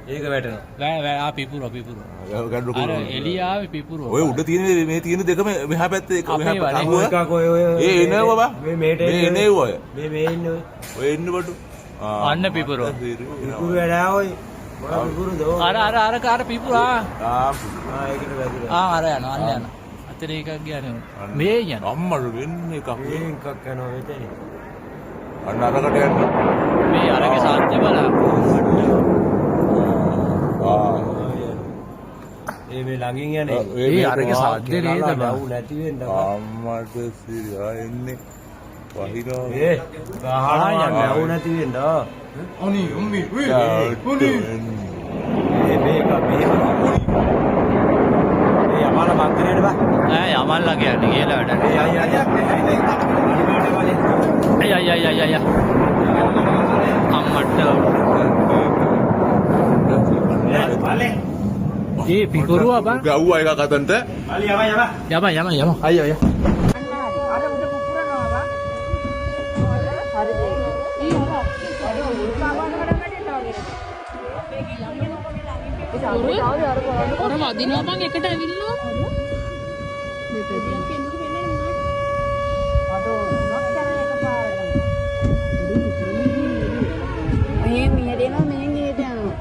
ඒක වැටෙනවා. පිපුරෝ. අර එළියාවේ පිපුරෝ. ඔය උඩ තියෙන මේ තියෙන දෙකම මෙහා පැත්තේ එක මෙහා පැත්තේ. ඒ එනවා බබා. මේ එන්නේ ඔය. මේ ඉන්නේ ඔය එන්න බඩු. අන්න පිපුරෝ. පිපුරු වැඩා ඔය. මොන පිපුරුද? අර පිපුරා. ඒකට වැදුනා. අර යනවා අන්න යනවා. අතර එකක් ගියානේ. මේ යනවා. අම්මලු වෙන්නේ එකක්. මේ එකක් යනවා මෙතන. අන්න අරකට යන්න. මේ අරගේ සාධ්‍ය බලන්න. මේ ළඟින් යන්නේ. ඒ අරගේ සාධ්‍ය නේද බං. නැති වෙන්න. අම්මට සිරියා එන්නේ. වහිනවා. ගහලා යන්න නැවු නැති වෙන්න. අනේ උම්මි. මේක යමල මන්දිරේට බා. යමල්ලා කියන්නේ කියලා වැඩ. අයියා. අම්මට. ඒ පිපුරුවා බං. ගව්වා එකක් අතන්ට. යම. අයියා. අර උඩ පුපුරනවා බං. හරිද? ඔර වදිනවා බං එකට ඇවිල්ලා මේ දෙනවා මේ නේද යනවා.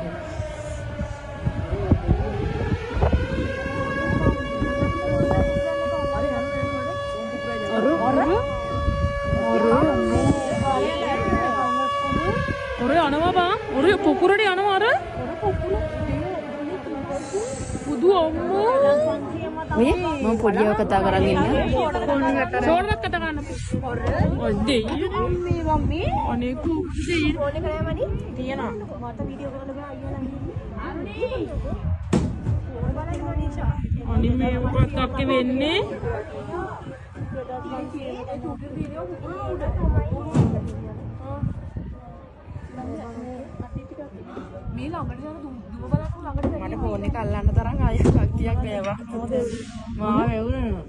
ඔර යනවා බං ඔර පුපුරට යනවා අර බුදු අම්මෝ ඔය මම පොඩිව කතා කරගෙන ඉන්න. සෝරක් කතා කරන්න ඔය දෙයියෝ මේ මම්මි අනේ කුඩේ ෆෝන් එක නෑමනි තියනවා මට වීඩියෝ කරන්න බෑ අයියෝ නම්. අනේ මේ මොකක්ද වෙන්නේ මේ ළඟට යන දුව බලන්න ළඟට මට ෆෝන් එක අල්ලන්න තරම් ආයෙ ශක්තියක් නෑවා. මාව වැවුනනවා.